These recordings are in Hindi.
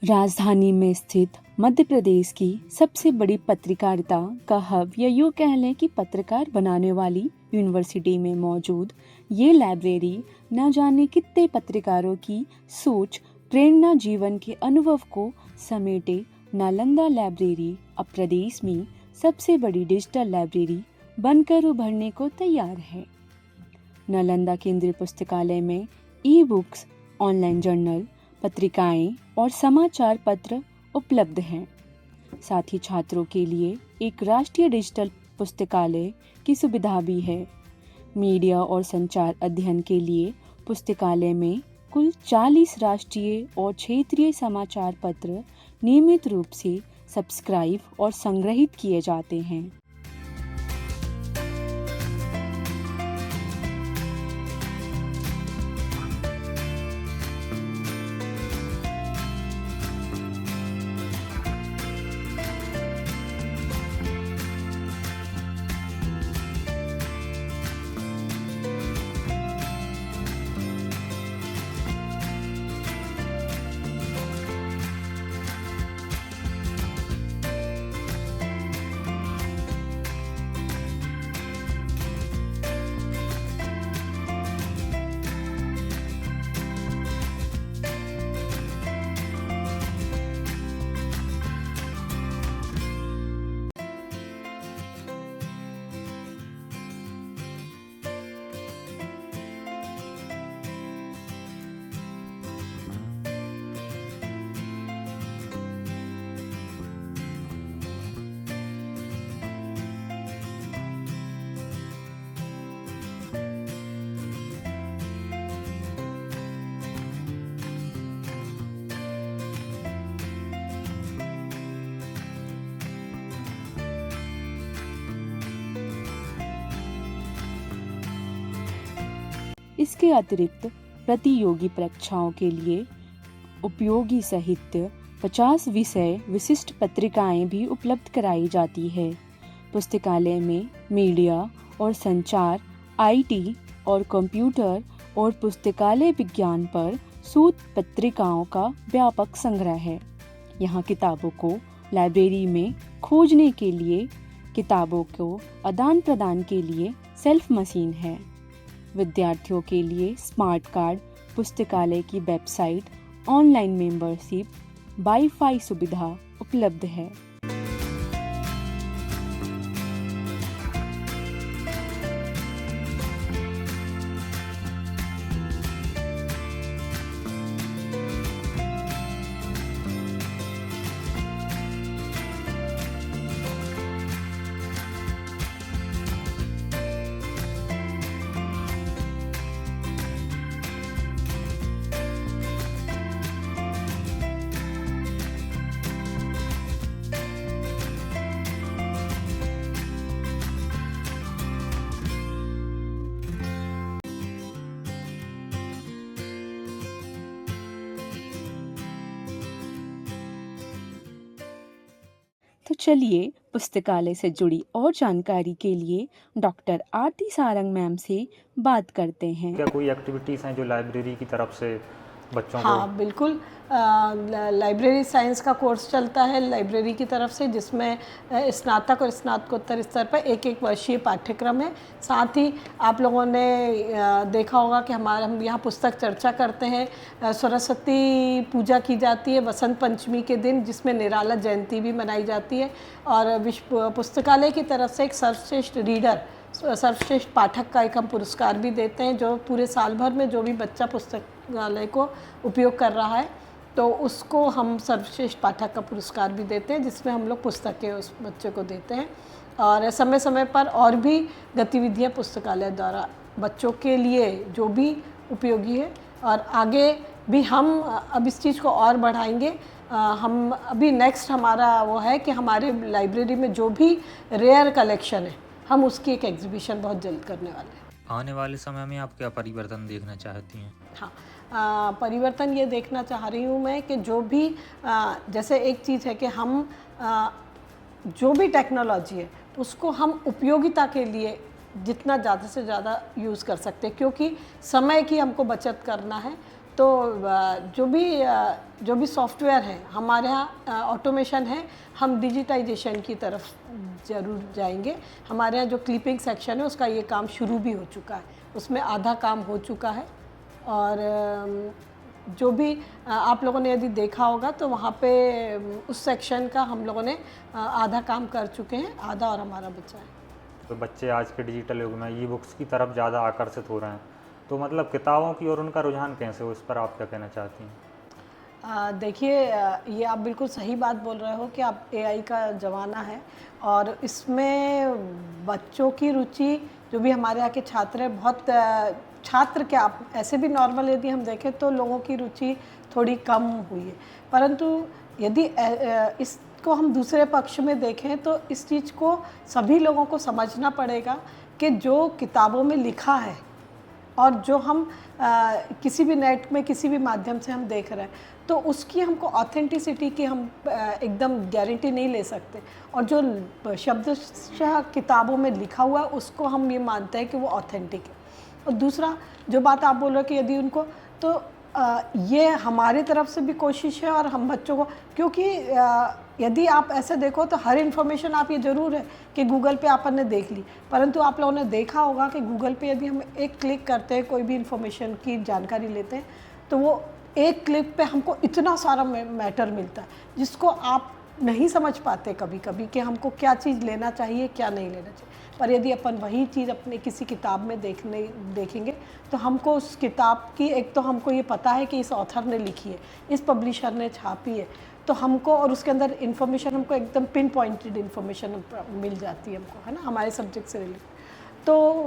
राजधानी में स्थित मध्य प्रदेश की सबसे बड़ी पत्रकारिता का हब या यूँ कह लें कि पत्रकार बनाने वाली यूनिवर्सिटी में मौजूद ये लाइब्रेरी न जाने कितने पत्रकारों की सोच, प्रेरणा, जीवन के अनुभव को समेटे नालंदा लाइब्रेरी अब प्रदेश में सबसे बड़ी डिजिटल लाइब्रेरी बनकर उभरने को तैयार है। नालंदा केंद्रीय पुस्तकालय में ई बुक्स, ऑनलाइन जर्नल, पत्रिकाएं और समाचार पत्र उपलब्ध हैं। साथ ही छात्रों के लिए एक राष्ट्रीय डिजिटल पुस्तकालय की सुविधा भी है। मीडिया और संचार अध्ययन के लिए पुस्तकालय में कुल 40 राष्ट्रीय और क्षेत्रीय समाचार पत्र नियमित रूप से सब्सक्राइब और संग्रहित किए जाते हैं। इसके अतिरिक्त प्रतियोगी परीक्षाओं के लिए उपयोगी साहित्य, 50 विषय विशिष्ट पत्रिकाएं भी उपलब्ध कराई जाती है। पुस्तकालय में मीडिया और संचार, आईटी और कंप्यूटर और पुस्तकालय विज्ञान पर शोध पत्रिकाओं का व्यापक संग्रह है। यहाँ किताबों को लाइब्रेरी में खोजने के लिए, किताबों को आदान प्रदान के लिए सेल्फ मशीन है। विद्यार्थियों के लिए स्मार्ट कार्ड, पुस्तकालय की वेबसाइट, ऑनलाइन मेंबरशिप, वाईफाई सुविधा उपलब्ध है। तो चलिए पुस्तकालय से जुड़ी और जानकारी के लिए डॉक्टर आरती सारंग मैम से बात करते हैं। क्या कोई एक्टिविटीज़ हैं जो लाइब्रेरी की तरफ से बच्चों को? हाँ बिल्कुल, लाइब्रेरी साइंस का कोर्स चलता है लाइब्रेरी की तरफ से, जिसमें स्नातक और स्नातकोत्तर स्तर पर एक वर्षीय पाठ्यक्रम है। साथ ही आप लोगों ने देखा होगा कि हम यहाँ पुस्तक चर्चा करते हैं। सरस्वती पूजा की जाती है वसंत पंचमी के दिन, जिसमें निराला जयंती भी मनाई जाती है। और विश्व पुस्तकालय की तरफ से एक सर्वश्रेष्ठ रीडर, सर्वश्रेष्ठ पाठक का एक हम पुरस्कार भी देते हैं, जो पूरे साल भर में जो भी बच्चा पुस्तकालय को उपयोग कर रहा है तो उसको हम सर्वश्रेष्ठ पाठक का पुरस्कार भी देते हैं, जिसमें हम लोग पुस्तकें उस बच्चे को देते हैं। और समय समय पर और भी गतिविधियां पुस्तकालय द्वारा बच्चों के लिए जो भी उपयोगी है, और आगे भी हम अब इस चीज़ को और बढ़ाएंगे। हम अभी नेक्स्ट हमारा वो है कि हमारे लाइब्रेरी में जो भी रेयर कलेक्शन है, हम उसकी एक एग्जीबिशन बहुत जल्द करने वाले हैं। आने वाले समय में आप क्या परिवर्तन देखना चाहती हैं? हाँ, परिवर्तन ये देखना चाह रही हूँ मैं कि जो भी जैसे एक चीज़ है कि हम जो भी टेक्नोलॉजी है उसको हम उपयोगिता के लिए जितना ज़्यादा से ज़्यादा यूज़ कर सकते हैं, क्योंकि समय की हमको बचत करना है। तो जो भी सॉफ्टवेयर है हमारे यहाँ ऑटोमेशन है, हम डिजिटाइजेशन की तरफ ज़रूर जाएंगे। हमारे यहाँ जो क्लिपिंग सेक्शन है उसका ये काम शुरू भी हो चुका है, उसमें आधा काम हो चुका है। और जो भी आप लोगों ने यदि देखा होगा तो वहाँ पे उस सेक्शन का हम लोगों ने आधा काम कर चुके हैं, आधा और हमारा बचा है। तो बच्चे आज के डिजिटल युग में ई बुक्स की तरफ ज़्यादा आकर्षित हो रहे हैं, तो मतलब किताबों की ओर उनका रुझान कैसे हो, इस पर आप क्या कहना चाहती हैं? देखिए, ये आप बिल्कुल सही बात बोल रहे हो कि आप एआई का ज़माना है और इसमें बच्चों की रुचि, जो भी हमारे यहाँ के छात्र हैं, बहुत छात्र क्या, आप ऐसे भी नॉर्मल यदि हम देखें तो लोगों की रुचि थोड़ी कम हुई है। परंतु यदि इसको हम दूसरे पक्ष में देखें तो इस चीज़ को सभी लोगों को समझना पड़ेगा कि जो किताबों में लिखा है और जो हम किसी भी नेट में किसी भी माध्यम से हम देख रहे हैं, तो उसकी हमको ऑथेंटिसिटी की हम एकदम गारंटी नहीं ले सकते। और जो शब्दशः किताबों में लिखा हुआ है उसको हम ये मानते हैं कि वो ऑथेंटिक है। और दूसरा जो बात आप बोल रहे हो कि यदि उनको, तो ये हमारी तरफ से भी कोशिश है और हम बच्चों को, क्योंकि यदि आप ऐसे देखो तो हर इन्फॉर्मेशन आप, ये ज़रूर है कि गूगल पे आपन ने देख ली, परंतु आप लोगों ने देखा होगा कि गूगल पे यदि हम एक क्लिक करते हैं, कोई भी इन्फॉर्मेशन की जानकारी लेते हैं, तो वो एक क्लिक पे हमको इतना सारा मैटर मिलता है जिसको आप नहीं समझ पाते कभी कभी कि हमको क्या चीज़ लेना चाहिए, क्या नहीं लेना चाहिए। पर यदि अपन वही चीज़ अपने किसी किताब में देखेंगे तो हमको उस किताब की, एक तो हमको ये पता है कि इस ऑथर ने लिखी है, इस पब्लिशर ने छापी है, तो हमको, और उसके अंदर इन्फॉर्मेशन हमको एकदम पिन पॉइंटेड इन्फॉर्मेशन मिल जाती है हमको, है ना, हमारे सब्जेक्ट से रिलेटेड। तो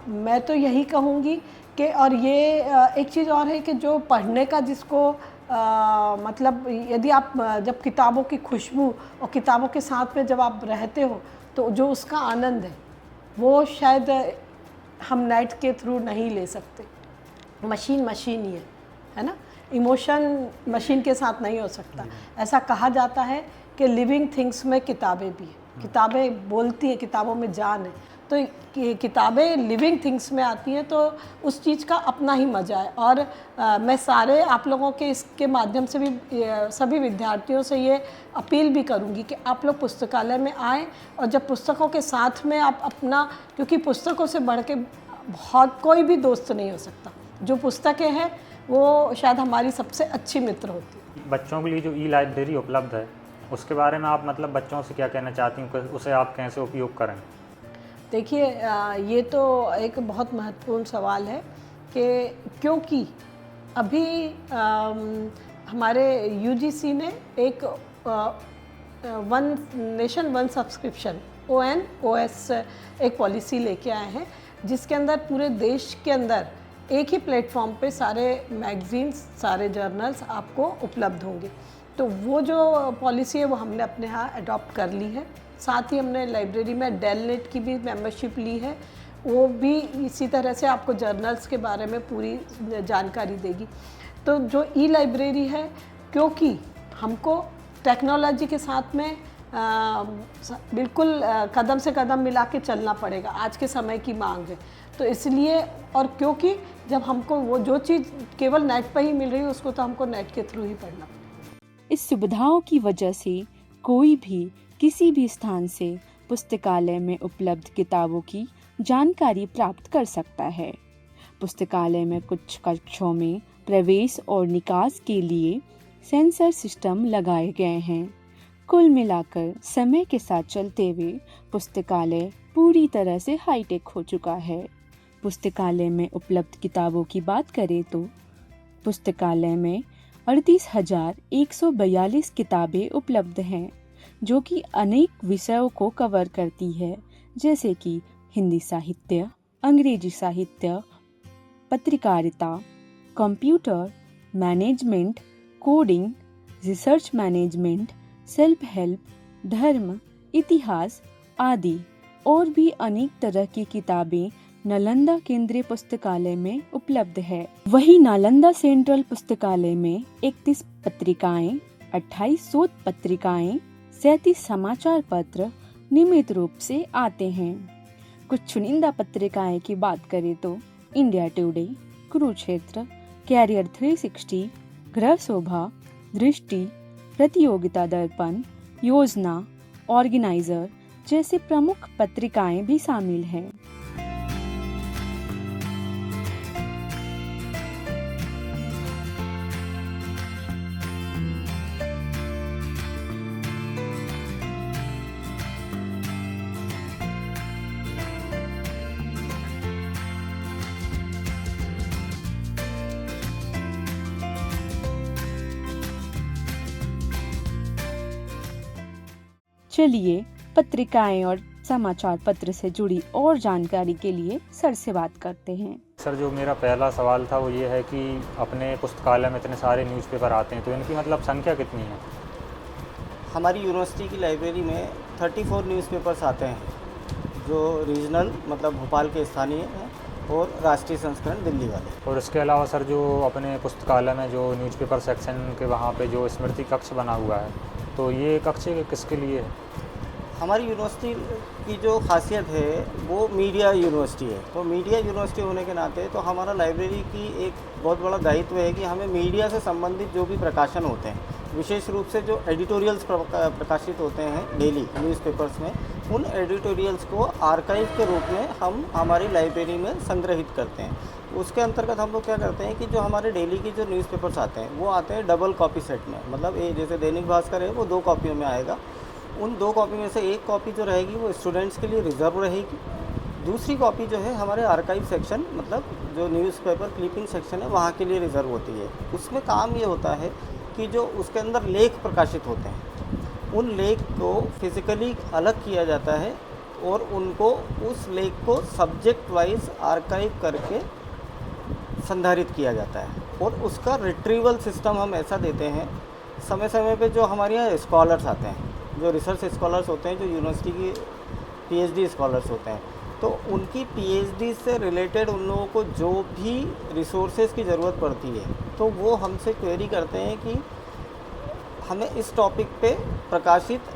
मैं तो यही कहूँगी कि, और ये एक चीज़ और है कि जो पढ़ने का जिसको मतलब, यदि आप जब किताबों की खुशबू और किताबों के साथ में जब आप रहते हो तो जो उसका आनंद है वो शायद हम नेट के थ्रू नहीं ले सकते। मशीन ही है ना, इमोशन मशीन के साथ नहीं हो सकता। ऐसा कहा जाता है कि लिविंग थिंग्स में किताबें भी हैं, किताबें बोलती हैं, किताबों में जान है। तो किताबें लिविंग थिंग्स में आती हैं तो उस चीज़ का अपना ही मज़ा है। और मैं सारे आप लोगों के इसके माध्यम से भी सभी विद्यार्थियों से ये अपील भी करूँगी कि आप लोग पुस्तकालय में आएँ, और जब पुस्तकों के साथ में आप अपना, क्योंकि पुस्तकों से बढ़ के बहुत कोई भी दोस्त नहीं हो सकता, जो पुस्तकें हैं वो शायद हमारी सबसे अच्छी मित्र होती है। बच्चों के लिए जो ई लाइब्रेरी उपलब्ध है उसके बारे में आप मतलब बच्चों से क्या कहना चाहती हैं, उसे आप कैसे उपयोग करें? देखिए, ये तो एक बहुत महत्वपूर्ण सवाल है कि क्योंकि अभी हमारे यूजीसी ने एक one nation one subscription ONOS एक पॉलिसी लेके आए हैं, जिसके अंदर पूरे देश के अंदर एक ही प्लेटफॉर्म पे सारे मैगजीन्स, सारे जर्नल्स आपको उपलब्ध होंगे। तो वो जो पॉलिसी है वो हमने अपने यहाँ अडॉप्ट कर ली है। साथ ही हमने लाइब्रेरी में डेलनेट की भी मेंबरशिप ली है, वो भी इसी तरह से आपको जर्नल्स के बारे में पूरी जानकारी देगी। तो जो ई लाइब्रेरी है, क्योंकि हमको टेक्नोलॉजी के साथ में बिल्कुल कदम से कदम मिला के चलना पड़ेगा, आज के समय की मांग है, तो इसलिए, और क्योंकि जब हमको वो जो चीज़ केवल नेट पर ही मिल रही है उसको तो हमको नेट के थ्रू ही पढ़ना पड़ेगा। इस सुविधाओं की वजह से कोई भी किसी भी स्थान से पुस्तकालय में उपलब्ध किताबों की जानकारी प्राप्त कर सकता है। पुस्तकालय में कुछ कक्षों में प्रवेश और निकास के लिए सेंसर सिस्टम लगाए गए हैं। कुल मिलाकर समय के साथ चलते हुए पुस्तकालय पूरी तरह से हाईटेक हो चुका है। पुस्तकालय में उपलब्ध किताबों की बात करें तो पुस्तकालय में 38,142 किताबें उपलब्ध हैं, जो कि अनेक विषयों को कवर करती है, जैसे कि हिंदी साहित्य, अंग्रेजी साहित्य, पत्रकारिता, computer, management, coding, research management, self help, धर्म, इतिहास आदि और भी अनेक तरह की किताबें नालंदा केंद्रीय पुस्तकालय में उपलब्ध है। वही नालंदा सेंट्रल पुस्तकालय में 31 पत्रिकाएं, 28 शोध पत्रिकाएं, 37 समाचार पत्र नियमित रूप से आते हैं। कुछ चुनिंदा पत्रिकाएं की बात करें तो इंडिया टुडे, कुरुक्षेत्र, कैरियर 360, गृह शोभा, दृष्टि, प्रतियोगिता दर्पण, योजना, ऑर्गेनाइजर जैसे प्रमुख पत्रिकाएं भी शामिल हैं। चलिए पत्रिकाएं और समाचार पत्र से जुड़ी और जानकारी के लिए सर से बात करते हैं। सर, जो मेरा पहला सवाल था वो ये है कि अपने पुस्तकालय में इतने सारे न्यूज़पेपर आते हैं तो इनकी मतलब संख्या कितनी है? हमारी यूनिवर्सिटी की लाइब्रेरी में 34 न्यूज़पेपर्स आते हैं, जो रीजनल मतलब भोपाल के स्थानीय हैं और राष्ट्रीय संस्करण दिल्ली वाले। और इसके अलावा सर, जो अपने पुस्तकालय में जो न्यूज़पेपर सेक्शन के वहाँ पे जो स्मृति कक्ष बना हुआ है, तो ये कक्ष किसके लिए है? हमारी यूनिवर्सिटी की जो खासियत है वो मीडिया यूनिवर्सिटी है, तो मीडिया यूनिवर्सिटी होने के नाते तो हमारा लाइब्रेरी की एक बहुत बड़ा दायित्व है कि हमें मीडिया से संबंधित जो भी प्रकाशन होते हैं, विशेष रूप से जो एडिटोरियल्स प्रकाशित होते हैं डेली न्यूज़पेपर्स में, उन एडिटोरियल्स को आर्काइव के रूप में हम हमारी लाइब्रेरी में संग्रहित करते हैं। उसके अंतर्गत हम लोग क्या करते हैं कि जो हमारे डेली की जो न्यूज़पेपर्स आते हैं वो आते हैं डबल कॉपी सेट में, मतलब ये जैसे दैनिक भास्कर है वो 2 कॉपियों में आएगा। उन 2 कॉपी में से 1 कॉपी जो रहेगी वो स्टूडेंट्स के लिए रिजर्व रहेगी, दूसरी कॉपी जो है हमारे आर्काइव सेक्शन मतलब जो न्यूज़पेपर क्लिपिंग सेक्शन है वहाँ के लिए रिजर्व होती है। उसमें काम ये होता है कि जो उसके अंदर लेख प्रकाशित होते हैं उन लेख को फिज़िकली अलग किया जाता है और उनको उस लेख को सब्जेक्ट वाइज आर्काइव करके संधारित किया जाता है और उसका रिट्रीवल सिस्टम हम ऐसा देते हैं। समय समय पे जो हमारे यहाँ स्कॉलर्स आते हैं, जो रिसर्च स्कॉलर्स होते हैं, जो यूनिवर्सिटी की पीएचडी स्कॉलर्स होते हैं, तो उनकी पीएचडी से रिलेटेड उन लोगों को जो भी रिसोर्सेज की ज़रूरत पड़ती है तो वो हमसे क्वेरी करते हैं कि हमें इस टॉपिक पे प्रकाशित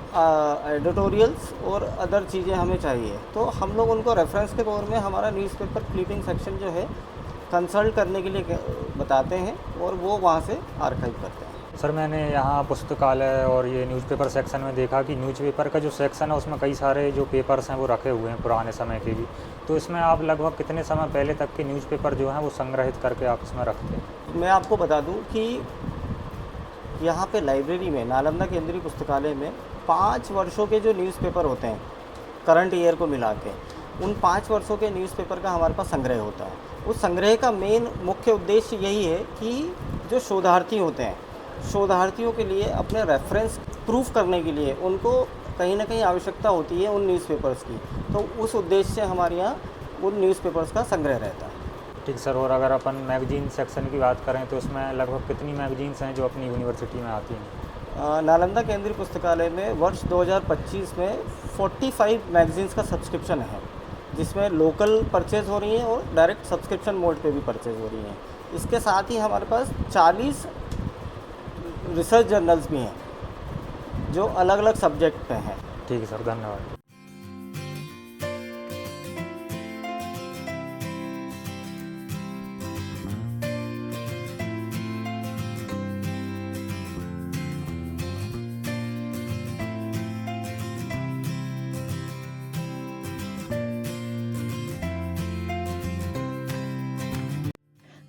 एडिटोरियल्स और अदर चीज़ें हमें चाहिए, तो हम लोग उनको रेफरेंस के तौर में हमारा न्यूज़पेपर क्लिपिंग सेक्शन जो है कंसल्ट करने के लिए बताते हैं और वो वहाँ से आर्काइव करते हैं। सर, मैंने यहाँ पुस्तकालय और ये न्यूज़पेपर सेक्शन में देखा कि न्यूज़पेपर का जो सेक्शन है उसमें कई सारे जो पेपर्स हैं वो रखे हुए हैं पुराने समय के भी, तो इसमें आप लगभग कितने समय पहले तक के न्यूज़पेपर जो हैं वो संग्रहित करके आप इसमें रखते हैं? मैं आपको बता दूं कि यहाँ पे लाइब्रेरी में नालंदा केंद्रीय पुस्तकालय में 5 वर्षों के जो न्यूज़पेपर होते हैं करंट ईयर को मिला के, उन 5 वर्षों के न्यूज़पेपर का हमारे पास संग्रह होता है। उस संग्रह का मेन मुख्य उद्देश्य यही है कि जो शोधार्थी होते हैं, शोधार्थियों के लिए अपने रेफरेंस प्रूफ करने के लिए उनको कहीं ना कहीं आवश्यकता होती है उन न्यूज़पेपर्स की, तो उस उद्देश्य से हमारे यहाँ उन न्यूज़पेपर्स का संग्रह रहता है। ठीक सर, और अगर अपन मैगजीन सेक्शन की बात करें तो इसमें लगभग कितनी मैगजीन्स हैं जो अपनी यूनिवर्सिटी में आती हैं? नालंदा केंद्रीय पुस्तकालय में वर्ष 2025 में 45 मैगजीन्स का सब्सक्रिप्शन है, जिसमें लोकल परचेज़ हो रही हैं और डायरेक्ट सब्सक्रिप्शन मोड पे भी परचेज़ हो रही हैं। इसके साथ ही हमारे पास 40 रिसर्च जर्नल्स भी हैं जो अलग अलग सब्जेक्ट पे हैं। ठीक है सर, धन्यवाद।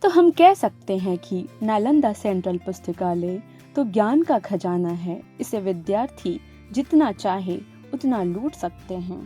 तो हम कह सकते हैं कि नालंदा सेंट्रल पुस्तकालय तो ज्ञान का खजाना है। इसे विद्यार्थी जितना चाहे उतना लूट सकते हैं।